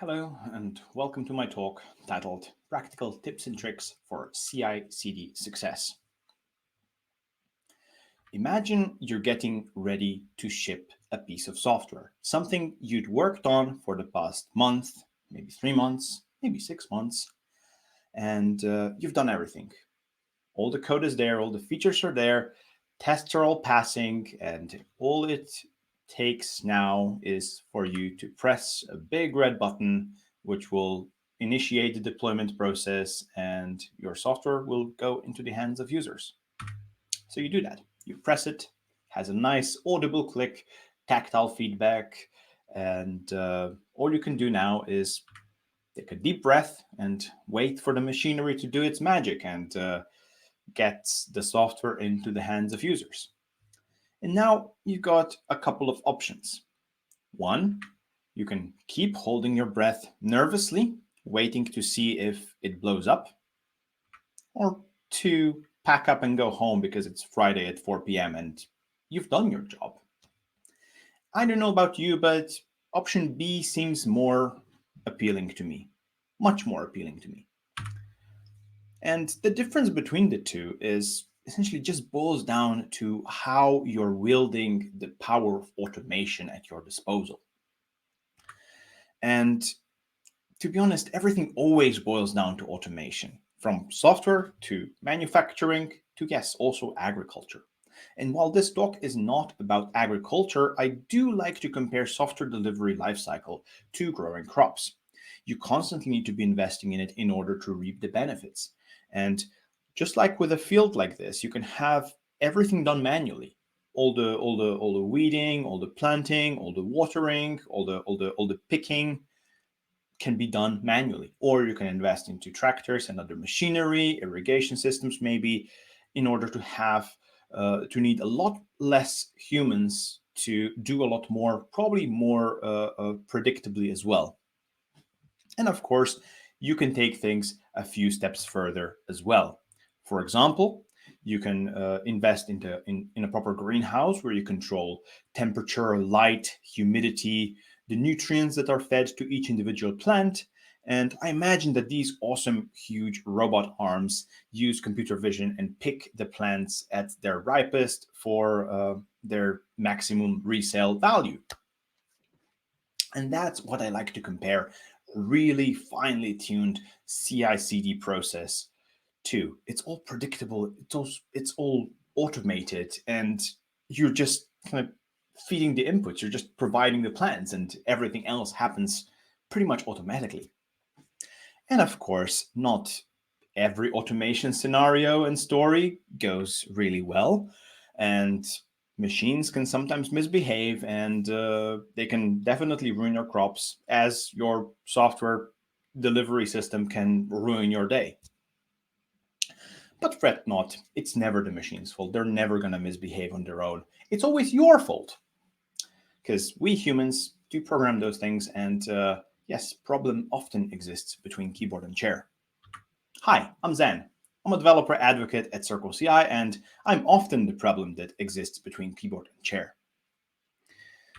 Hello and welcome to my talk titled Practical Tips and Tricks for CI/CD Success. Imagine you're getting ready to ship a piece of software, something you'd worked on for the past month, maybe 3 months, maybe 6 months, and you've done everything. All the code is there, all the features are there, tests are all passing, and all it takes now is for you to press a big red button, which will initiate the deployment process, and your software will go into the hands of users. So you do that. You press it, has a nice audible click, tactile feedback, and all you can do now is take a deep breath and wait for the machinery to do its magic and get the software into the hands of users. And now you've got a couple of options. One, you can keep holding your breath nervously, waiting to see if it blows up. Or two, pack up and go home because it's Friday at 4 p.m. and you've done your job. I don't know about you, but option B seems more appealing to me, much more appealing to me. And the difference between the two is essentially just boils down to how you're wielding the power of automation at your disposal. And to be honest, everything always boils down to automation, from software to manufacturing to, yes, also agriculture. And while this talk is not about agriculture, I do like to compare software delivery lifecycle to growing crops. You constantly need to be investing in it in order to reap the benefits. And just like with a field like this, you can have everything done manually. All the weeding, all the planting, all the watering, all the picking can be done manually. Or you can invest into tractors and other machinery, irrigation systems maybe, in order to have to need a lot less humans to do a lot more, probably more predictably as well. And of course, you can take things a few steps further as well. For example, you can invest in a proper greenhouse where you control temperature, light, humidity, the nutrients that are fed to each individual plant. And I imagine that these awesome, huge robot arms use computer vision and pick the plants at their ripest for their maximum resale value. And that's what I like to compare really finely tuned CI/CD process to. It's all predictable, it's all automated, and you're just kind of feeding the inputs, you're just providing the plans, and everything else happens pretty much automatically. And of course, not every automation scenario and story goes really well, and machines can sometimes misbehave, and they can definitely ruin your crops, as your software delivery system can ruin your day. But fret not, it's never the machine's fault. They're never going to misbehave on their own. It's always your fault. Because we humans do program those things, and yes, problem often exists between keyboard and chair. Hi, I'm Zen. I'm a developer advocate at CircleCi, and I'm often the problem that exists between keyboard and chair.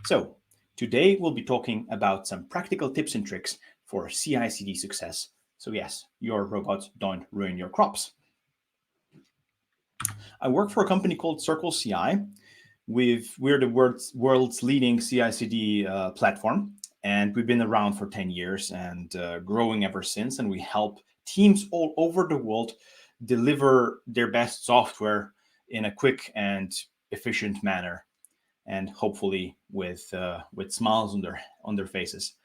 So, today we'll be talking about some practical tips and tricks for CI/CD success. So yes, your robots don't ruin your crops. I work for a company called CircleCi. We're the world's leading CI/CD platform, and we've been around for 10 years and growing ever since. And we help teams all over the world deliver their best software in a quick and efficient manner, and hopefully with smiles on their faces.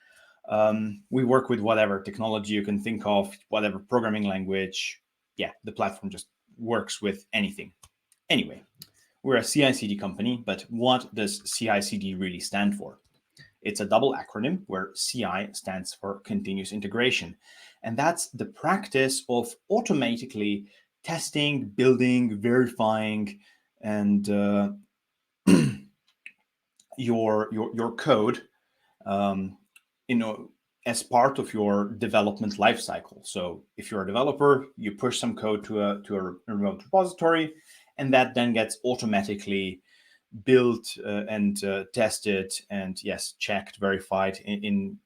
We work with whatever technology you can think of, whatever programming language. Yeah, the platform just works with anything. Anyway, we're a CI/CD company, but what does CI/CD really stand for? It's a double acronym where CI stands for continuous integration. And that's the practice of automatically testing, building, verifying, and your code, as part of your development lifecycle. So if you're a developer, you push some code to a remote repository, and that then gets automatically built and tested and, yes, checked, verified in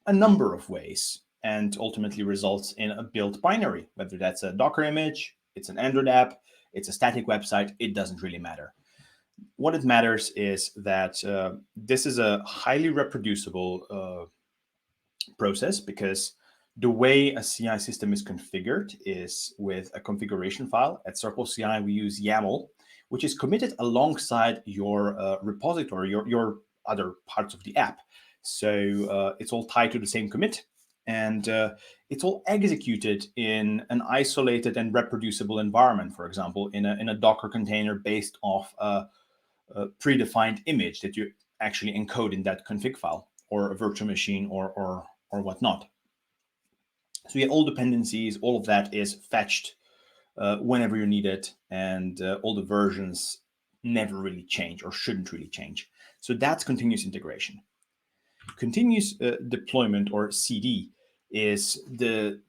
a number of ways and ultimately results in a built binary, whether that's a Docker image, it's an Android app, it's a static website, it doesn't really matter. What it matters is that this is a highly reproducible process, because the way a CI system is configured is with a configuration file. At CircleCi, we use YAML, which is committed alongside your repository, your other parts of the app. So it's all tied to the same commit, and it's all executed in an isolated and reproducible environment. For example, in a Docker container based off a predefined image that you actually encode in that config file, or a virtual machine, or whatnot. So yeah, all dependencies, all of that is fetched whenever you need it, and all the versions never really change or shouldn't really change. So that's continuous integration. Continuous deployment, or CD, is the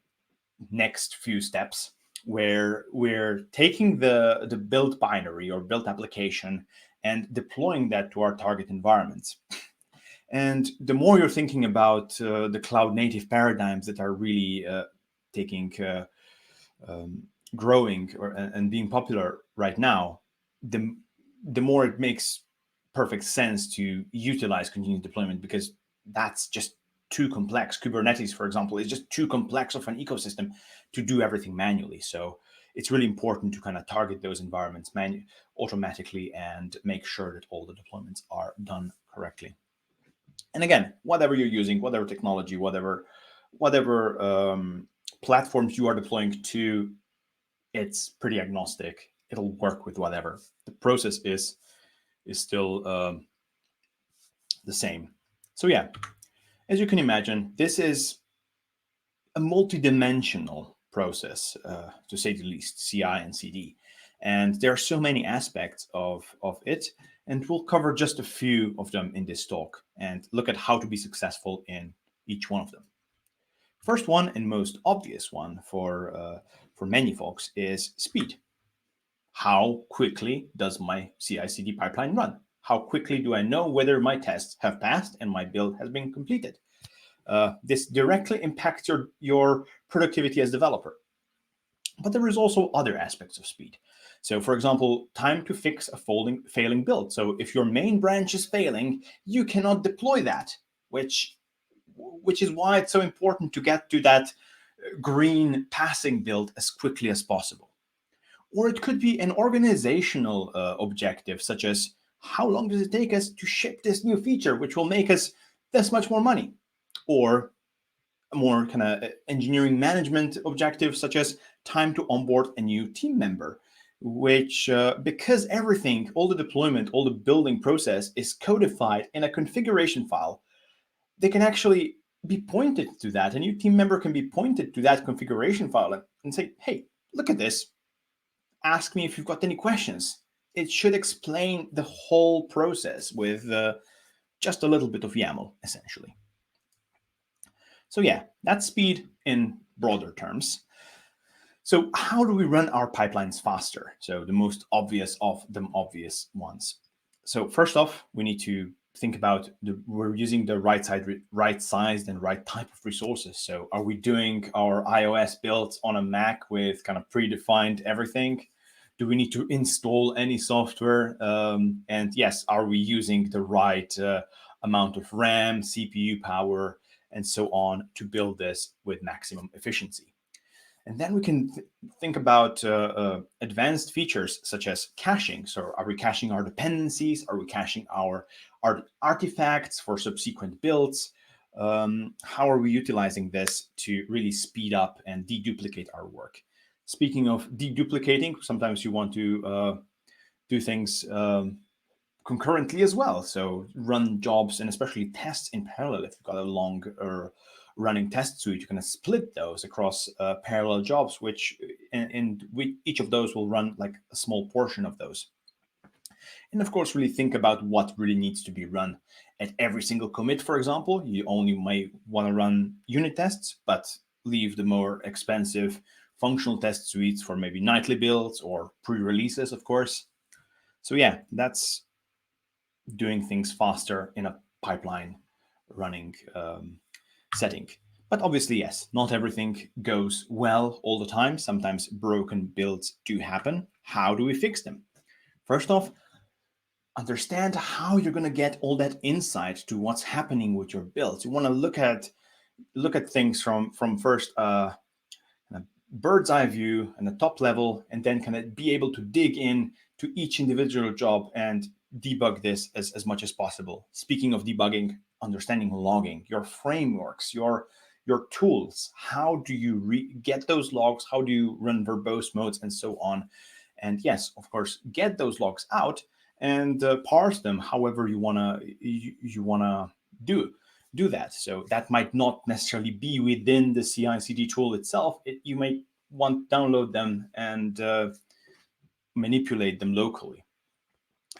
next few steps where we're taking the built binary or built application and deploying that to our target environments. And the more you're thinking about the cloud native paradigms that are really growing and being popular right now, the more it makes perfect sense to utilize continuous deployment, because that's just too complex. Kubernetes, for example, is just too complex of an ecosystem to do everything manually. So it's really important to kind of target those environments automatically and make sure that all the deployments are done correctly. And again, whatever you're using, whatever technology, whatever platforms you are deploying to, it's pretty agnostic. It'll work with whatever. The process is still the same. So yeah, as you can imagine, this is a multi-dimensional process, to say the least, CI and CD. And there are so many aspects of it, and we'll cover just a few of them in this talk and look at how to be successful in each one of them. First one, and most obvious one for many folks, is speed. How quickly does my CI/CD pipeline run? How quickly do I know whether my tests have passed and my build has been completed? This directly impacts your productivity as a developer. But there is also other aspects of speed. So for example, time to fix a failing build. So if your main branch is failing, you cannot deploy that, which is why it's so important to get to that green passing build as quickly as possible. Or it could be an organizational objective, such as how long does it take us to ship this new feature, which will make us this much more money? Or a more kind of engineering management objective, such as time to onboard a new team member, which because everything, all the deployment, all the building process is codified in a configuration file, they can actually be pointed to that. A new team member can be pointed to that configuration file and say, hey, look at this. Ask me if you've got any questions. It should explain the whole process with just a little bit of YAML, essentially. So yeah, that's speed in broader terms. So how do we run our pipelines faster? So the most obvious of the obvious ones. So first off, we need to think about we're using the right sized and right type of resources. So are we doing our iOS builds on a Mac with kind of predefined everything? Do we need to install any software? And yes, are we using the right amount of RAM, CPU power, and so on to build this with maximum efficiency? And then we can think about advanced features such as caching. So are we caching our dependencies? Are we caching our artifacts for subsequent builds? How are we utilizing this to really speed up and deduplicate our work? Speaking of deduplicating, sometimes you want to do things concurrently as well. So run jobs and especially tests in parallel. If you've got a long running test suite, you can split those across parallel jobs, which each of those will run like a small portion of those. And of course, really think about what really needs to be run at every single commit. For example, you only might want to run unit tests, but leave the more expensive functional test suites for maybe nightly builds or pre-releases, of course. So yeah, that's doing things faster in a pipeline running setting. But obviously, yes, not everything goes well all the time. Sometimes broken builds do happen. How do we fix them? First off, understand how you're going to get all that insight to what's happening with your builds. You want to look at things from first a bird's eye view and a top level, and then kind of be able to dig in to each individual job and debug this as much as possible. Speaking of debugging, understanding logging, your frameworks, your tools, how do you get those logs, how do you run verbose modes, and so on. And yes, of course, get those logs out and parse them however you wanna do that. So that might not necessarily be within the CI/CD tool itself. You may want to download them and manipulate them locally.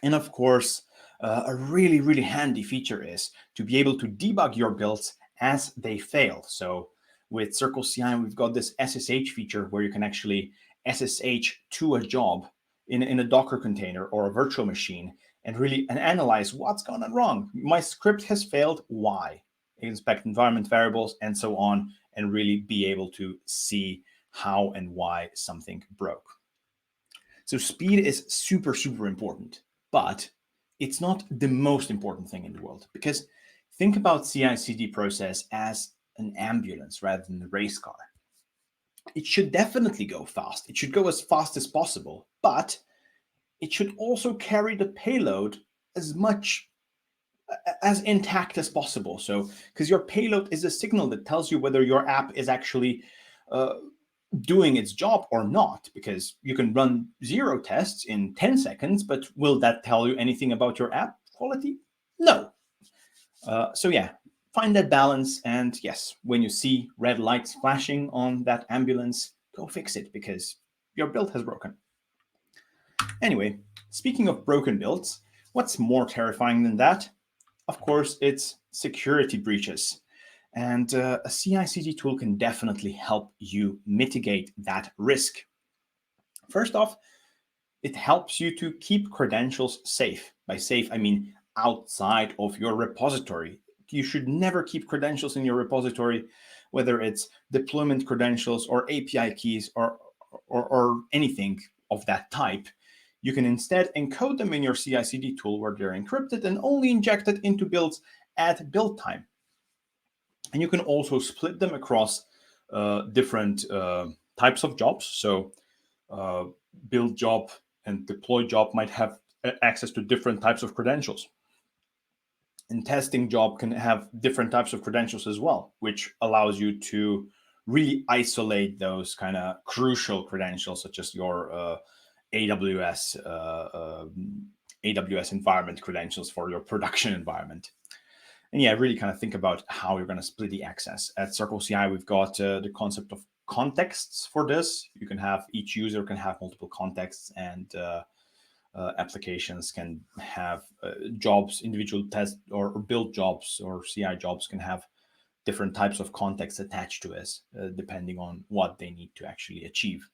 And of course, a really, really handy feature is to be able to debug your builds as they fail. So with CircleCi, we've got this SSH feature where you can actually SSH to a job in a Docker container or a virtual machine and really analyze what's gone wrong. My script has failed, why? Inspect environment variables and so on, and really be able to see how and why something broke. So speed is super, super important, but it's not the most important thing in the world, because think about CI/CD process as an ambulance rather than a race car. It should definitely go fast. It should go as fast as possible, but it should also carry the payload as much as intact as possible. So, because your payload is a signal that tells you whether your app is actually doing its job or not, because you can run 0 tests in 10 seconds, but will that tell you anything about your app quality? No. So yeah, find that balance. And yes, when you see red lights flashing on that ambulance, go fix it because your build has broken. Anyway, speaking of broken builds, what's more terrifying than that? Of course, it's security breaches. And a CI/CD tool can definitely help you mitigate that risk. First off, it helps you to keep credentials safe. By safe, I mean outside of your repository. You should never keep credentials in your repository, whether it's deployment credentials or API keys or anything of that type. You can instead encode them in your CI/CD tool where they're encrypted and only injected into builds at build time. And you can also split them across different types of jobs. So build job and deploy job might have access to different types of credentials. And testing job can have different types of credentials as well, which allows you to really isolate those kind of crucial credentials, such as your AWS environment credentials for your production environment. And yeah, really kind of think about how you're going to split the access. At CircleCi, we've got the concept of contexts for this. You can have, each user can have multiple contexts, and applications can have jobs, individual test or build jobs or CI jobs can have different types of contexts attached to us, depending on what they need to actually achieve.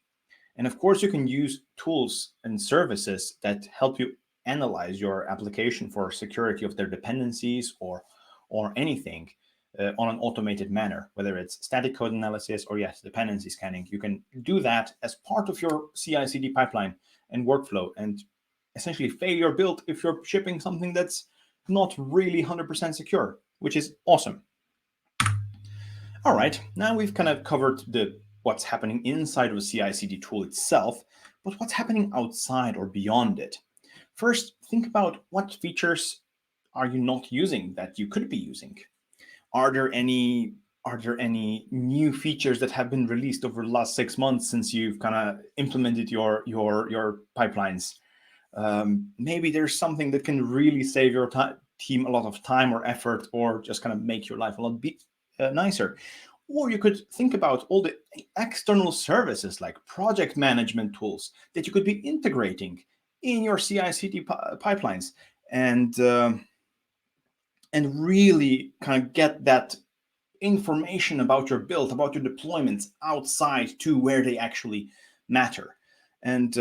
And of course, you can use tools and services that help you analyze your application for security of their dependencies or anything on an automated manner, whether it's static code analysis or yes, dependency scanning. You can do that as part of your CI/CD pipeline and workflow, and essentially fail your build if you're shipping something that's not really 100% secure, which is awesome. All right, now we've kind of covered what's happening inside of a CI/CD tool itself, but what's happening outside or beyond it. First, think about what features are you not using that you could be using. Are there any new features that have been released over the last 6 months since you've kind of implemented your pipelines? Maybe there's something that can really save your team a lot of time or effort, or just kind of make your life a lot nicer. Or you could think about all the external services like project management tools that you could be integrating in your CI/CD pipelines, and really kind of get that information about your build, about your deployments outside to where they actually matter. And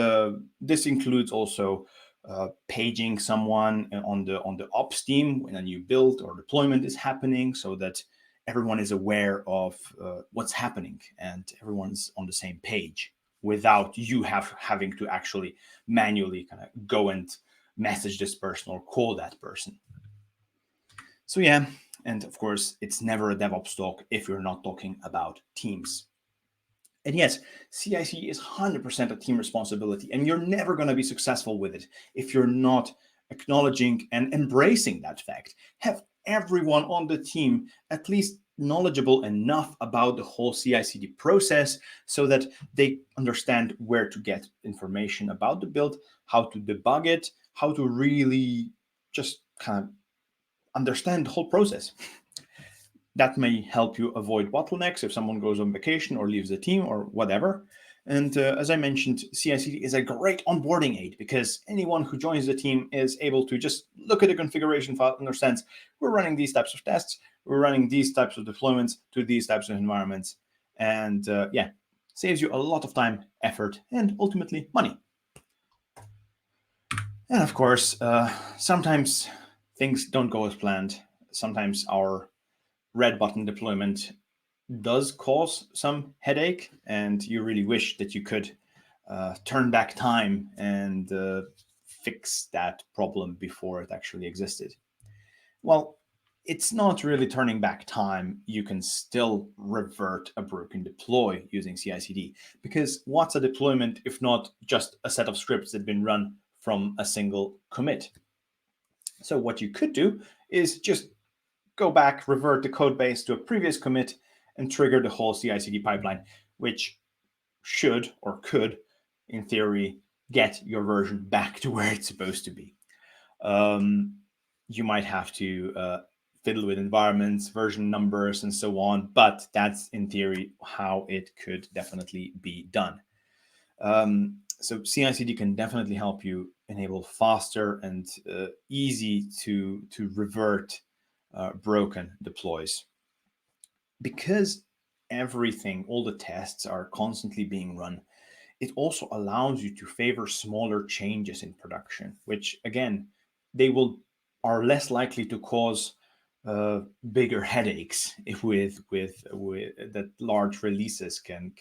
this includes also paging someone on the ops team when a new build or deployment is happening, so that everyone is aware of what's happening and everyone's on the same page without you having to actually manually kind of go and message this person or call that person. So yeah, and of course, it's never a DevOps talk if you're not talking about teams. And yes, CI/CD is 100% a team responsibility, and you're never going to be successful with it if you're not acknowledging and embracing that fact. Have everyone on the team at least knowledgeable enough about the whole CI/CD process so that they understand where to get information about the build, how to debug it, how to really just kind of understand the whole process. That may help you avoid bottlenecks if someone goes on vacation or leaves the team or whatever. And as I mentioned, CI/CD is a great onboarding aid because anyone who joins the team is able to just look at the configuration file and understands we're running these types of tests, we're running these types of deployments to these types of environments. And yeah, saves you a lot of time, effort, and ultimately money. And of course, sometimes things don't go as planned. Sometimes our red button deployment does cause some headache, and you really wish that you could turn back time and fix that problem before it actually existed. Well, it's not really turning back time. You can still revert a broken deploy using CI/CD, because what's a deployment if not just a set of scripts that have been run from a single commit? So what you could do is just go back, revert the code base to a previous commit, and trigger the whole CI/CD pipeline, which should or could, in theory, get your version back to where it's supposed to be. You might have to fiddle with environments, version numbers, and so on, but that's in theory how it could definitely be done. So CI/CD can definitely help you enable faster and easy to revert broken deploys. Because everything, all the tests are constantly being run, it also allows you to favor smaller changes in production, which again, they are less likely to cause bigger headaches with that large releases can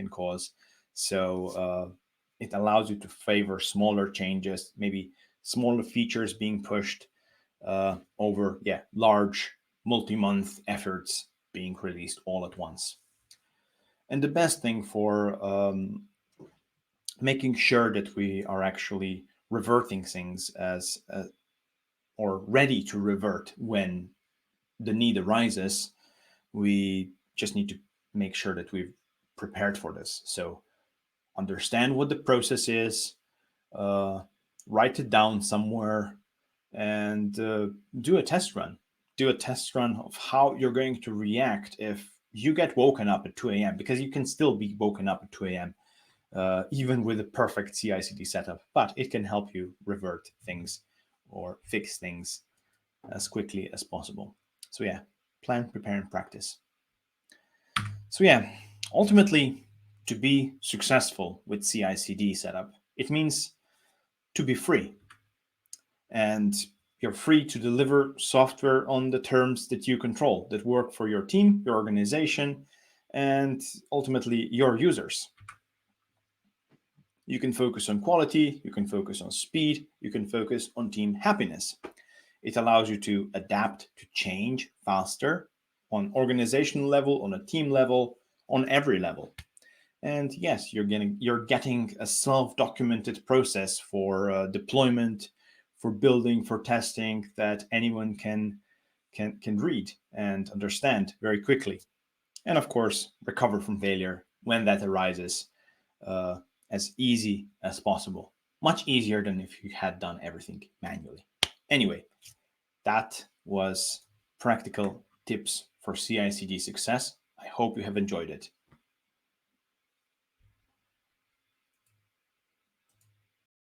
cause. So it allows you to favor smaller changes, maybe smaller features being pushed over large multi-month efforts being released all at once. And the best thing for making sure that we are actually reverting things as or ready to revert when the need arises, we just need to make sure that we've prepared for this. So understand what the process is, write it down somewhere, and do a test run. Do a test run of how you're going to react if you get woken up at 2 a.m. because you can still be woken up at 2 a.m. Even with a perfect CI/CD setup, but it can help you revert things or fix things as quickly as possible. So yeah, plan, prepare, and practice. So yeah, ultimately, to be successful with CI/CD setup, it means to be free. And you're free to deliver software on the terms that you control, that work for your team, your organization, and ultimately your users. You can focus on quality, you can focus on speed, you can focus on team happiness. It allows you to adapt to change faster on organizational level, on a team level, on every level. And yes, you're getting a self-documented process for deployment, for building, for testing that anyone can read and understand very quickly. And of course, recover from failure when that arises as easy as possible. Much easier than if you had done everything manually. Anyway, that was practical tips for CI/CD success. I hope you have enjoyed it.